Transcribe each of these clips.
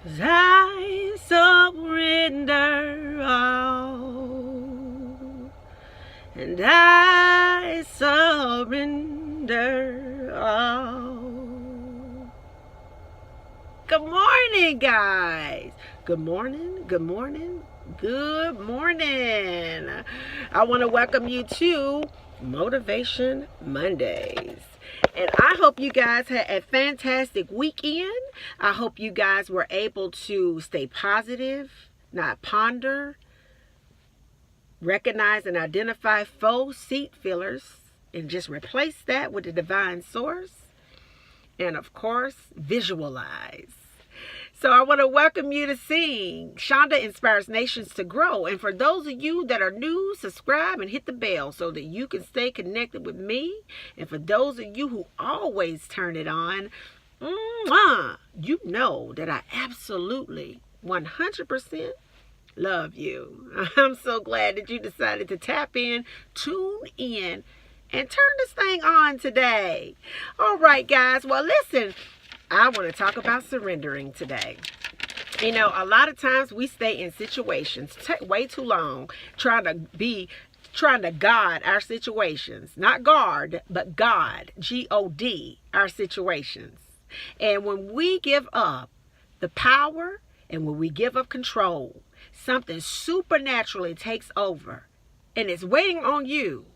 I surrender all, and I surrender all. Good morning, guys. Good morning, good morning, good morning. I want to welcome you to Motivation Mondays. And I hope you guys had a fantastic weekend. I hope you guys were able to stay positive, not ponder, recognize and identify faux seat fillers, and just replace that with the divine source. And of course, visualize. So I want to welcome you to Sing. Shonda inspires nations to grow. And for those of you that are new, subscribe and hit the bell so that you can stay connected with me. And for those of you who always turn it on, you know that I absolutely 100% love you. I'm so glad that you decided to tap in, tune in, and turn this thing on today. All right, guys. Well, listen. I want to talk about surrendering today. You know, a lot of times we stay in situations way too long trying to guard our situations. Not guard, but God, G-O-D, our situations. And when we give up the power and when we give up control, something supernaturally takes over. And it's waiting on you.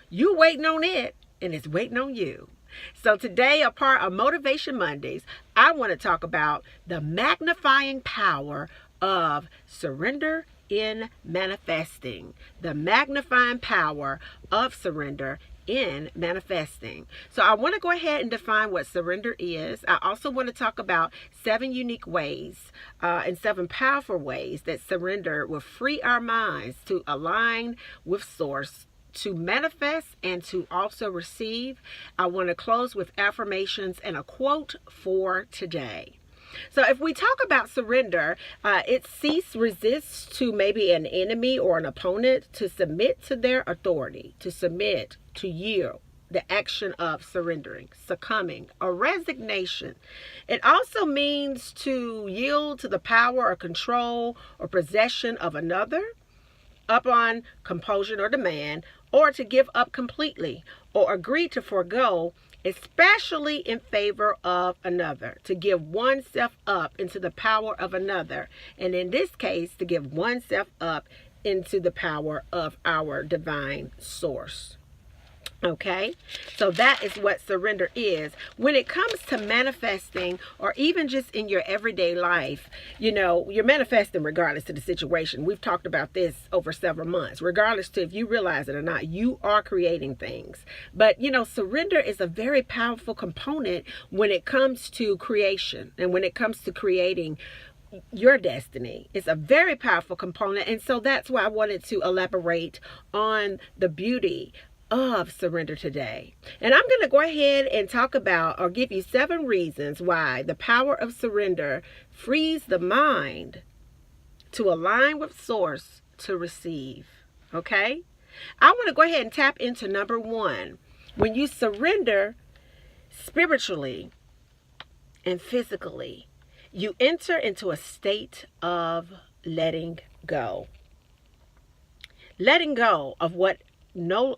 You waiting on it, and it's waiting on you. So today, a part of Motivation Mondays, I want to talk about the magnifying power of surrender in manifesting. The magnifying power of surrender in manifesting. So I want to go ahead and define what surrender is. I also want to talk about 7 unique ways and 7 powerful ways that surrender will free our minds to align with source, to manifest, and to also receive. I want to close with affirmations and a quote for today. So if we talk about surrender, it cease resists to maybe an enemy or an opponent, to submit to their authority, to submit, to yield. The action of surrendering, succumbing, or resignation. It also means to yield to the power or control or possession of another upon compulsion or demand, or to give up completely or agree to forego, especially in favor of another, to give oneself up into the power of another, and in this case, to give oneself up into the power of our divine source. Okay, so that is what surrender is. When it comes to manifesting, or even just in your everyday life, you know, you're manifesting regardless of the situation. We've talked about this over several months. Regardless to if you realize it or not, you are creating things. But, you know, surrender is a very powerful component when it comes to creation and when it comes to creating your destiny. It's a very powerful component. And so that's why I wanted to elaborate on the beauty of surrender today. And I'm going to go ahead and talk about, or give you 7 reasons why the power of surrender frees the mind to align with source to receive. Okay? I want to go ahead and tap into number 1. When you surrender spiritually and physically, you enter into a state of letting go. Letting go of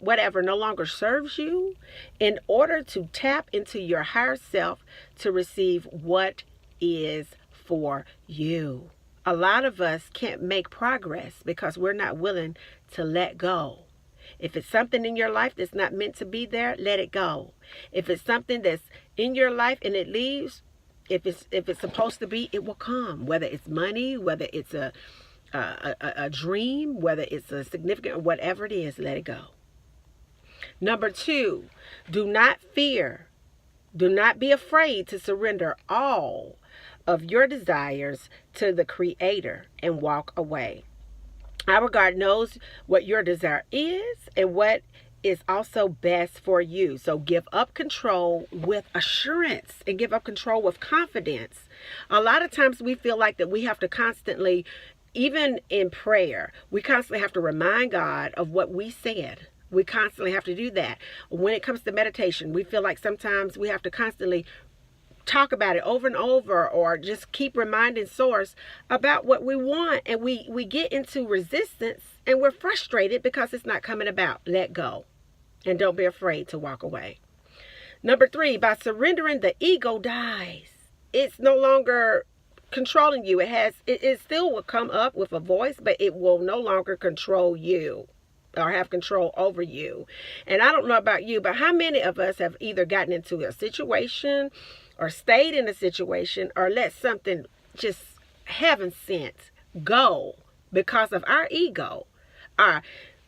whatever no longer serves you, in order to tap into your higher self to receive what is for you. A lot of us can't make progress because we're not willing to let go. If it's something in your life that's not meant to be there, let it go. If it's something that's in your life and it leaves, if it's supposed to be, it will come. Whether it's money, whether it's a dream, whether it's a significant, whatever it is, let it go. Number 2, do not fear. Do not be afraid to surrender all of your desires to the Creator and walk away. Our God knows what your desire is and what is also best for you. So give up control with assurance and give up control with confidence. A lot of times we feel like that we have to constantly, even in prayer, we constantly have to remind God of what we said. We constantly have to do that. When it comes to meditation, we feel like sometimes we have to constantly talk about it over and over, or just keep reminding source about what we want, and we get into resistance and we're frustrated because it's not coming about. Let go, and don't be afraid to walk away. Number 3, by surrendering, the ego dies. It's no longer controlling you. It still will come up with a voice, but it will no longer control you or have control over you. And I don't know about you, but how many of us have either gotten into a situation or stayed in a situation or let something just heaven sent go because of our ego?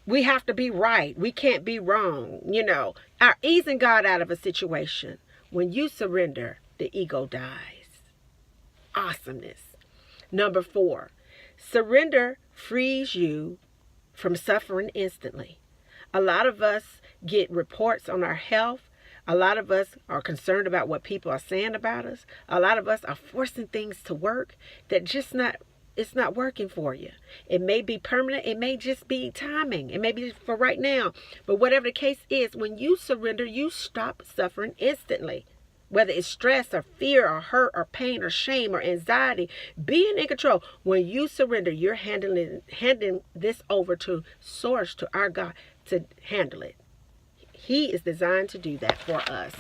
We have to be right. We can't be wrong. Our easing God out of a situation. When you surrender, the ego dies. Awesomeness. Number 4, surrender frees you from suffering instantly. A lot of us get reports on our health. A lot of us are concerned about what people are saying about us. A lot of us are forcing things to work that it's not working for you. It may be permanent. It may just be timing. It may be for right now. But whatever the case is, when you surrender, you stop suffering instantly. Whether it's stress or fear or hurt or pain or shame or anxiety, being in control. When you surrender, you're handing this over to Source, to our God, to handle it. He is designed to do that for us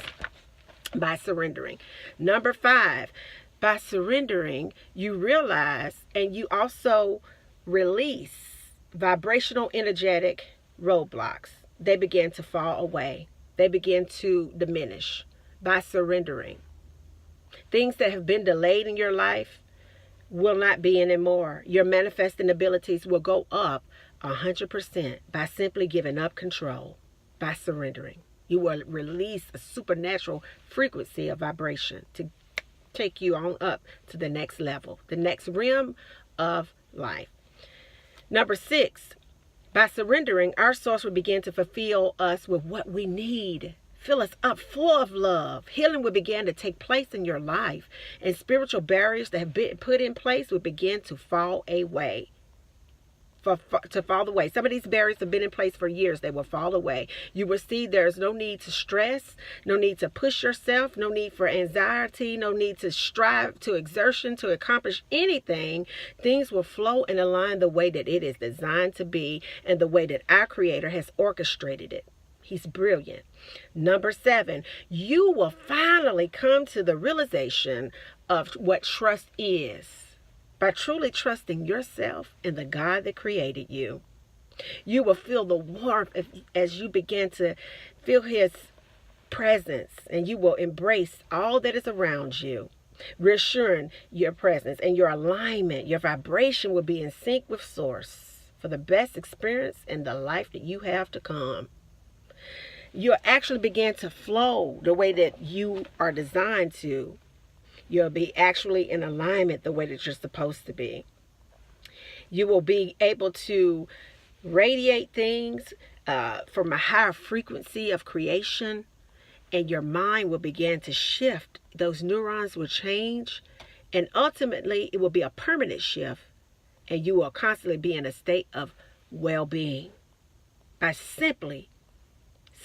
by surrendering. Number 5, by surrendering, you realize and you also release vibrational energetic roadblocks. They begin to fall away. They begin to diminish by surrendering. Things that have been delayed in your life will not be anymore. Your manifesting abilities will go up 100% by simply giving up control, by surrendering. You will release a supernatural frequency of vibration to take you on up to the next level, the next realm of life. Number 6, by surrendering, our Source will begin to fulfill us with what we need. Fill us up full of love. Healing will begin to take place in your life, and spiritual barriers that have been put in place will begin to fall away. Fall away. Some of these barriers have been in place for years. They will fall away. You will see there's no need to stress, no need to push yourself, no need for anxiety, no need to strive to exertion to accomplish anything. Things will flow and align the way that it is designed to be and the way that our Creator has orchestrated it. He's brilliant. Number 7, you will finally come to the realization of what trust is. By truly trusting yourself and the God that created you, you will feel the warmth as you begin to feel His presence, and you will embrace all that is around you, reassuring your presence and your alignment. Your vibration will be in sync with Source for the best experience in the life that you have to come. You'll actually begin to flow the way that you are designed to. You'll be actually in alignment the way that you're supposed to be. You will be able to radiate things from a higher frequency of creation, and your mind will begin to shift. Those neurons will change, and ultimately it will be a permanent shift, and you will constantly be in a state of well-being. By simply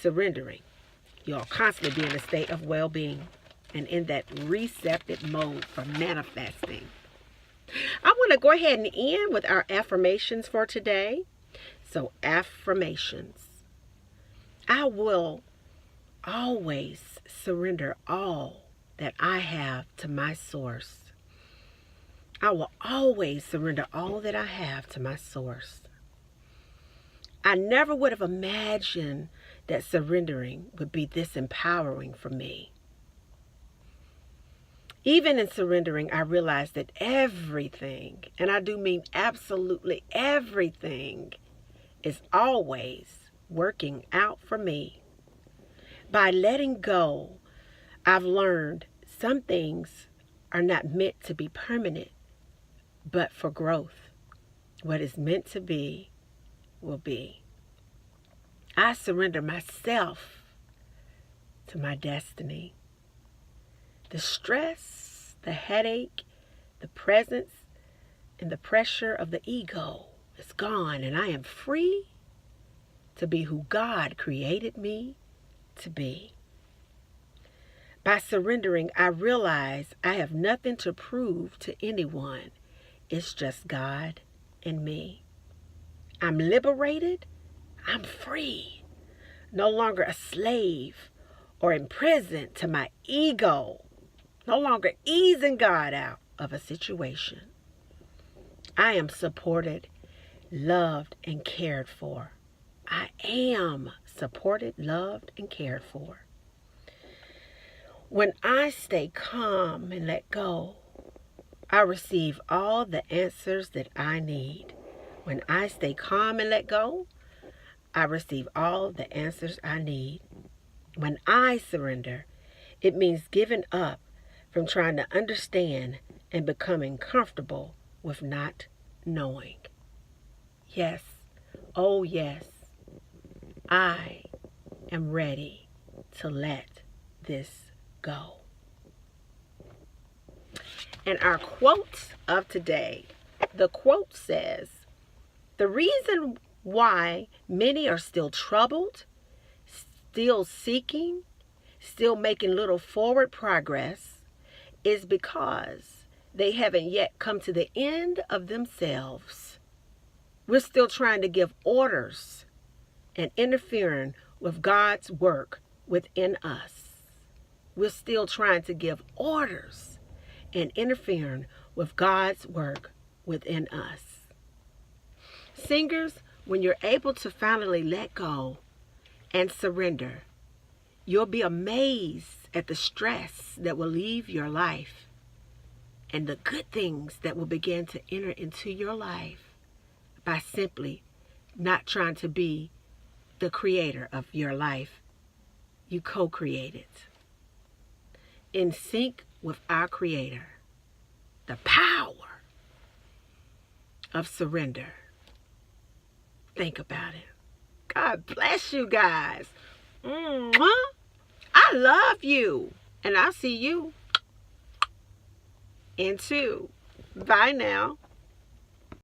surrendering, you'll constantly be in a state of well-being and in that receptive mode for manifesting. I want to go ahead and end with our affirmations for today. So, affirmations. I will always surrender all that I have to my Source. I will always surrender all that I have to my Source. I never would have imagined that surrendering would be this empowering for me. Even in surrendering, I realized that everything, and I do mean absolutely everything, is always working out for me. By letting go, I've learned some things are not meant to be permanent, but for growth. What is meant to be will be. I surrender myself to my destiny. The stress, the headache, the presence, and the pressure of the ego is gone, and I am free to be who God created me to be. By surrendering, I realize I have nothing to prove to anyone. It's just God and me. I'm liberated. I'm free. No longer a slave or imprisoned to my ego. No longer easing God out of a situation. I am supported, loved, and cared for. I am supported, loved, and cared for. When I stay calm and let go, I receive all the answers that I need. When I stay calm and let go, I receive all the answers I need. When I surrender, it means giving up from trying to understand and becoming comfortable with not knowing. Yes, oh yes, I am ready to let this go. And our quote of today, the quote says, the reason why many are still troubled, still seeking, still making little forward progress is because they haven't yet come to the end of themselves. We're still trying to give orders and interfering with God's work within us. We're still trying to give orders and interfering with God's work within us. Singers, when you're able to finally let go and surrender, you'll be amazed at the stress that will leave your life and the good things that will begin to enter into your life by simply not trying to be the creator of your life. You co-create it. In sync with our Creator. The power of surrender. Think about it. God bless you guys. Mwah. I love you. And I'll see you in 2. Bye now.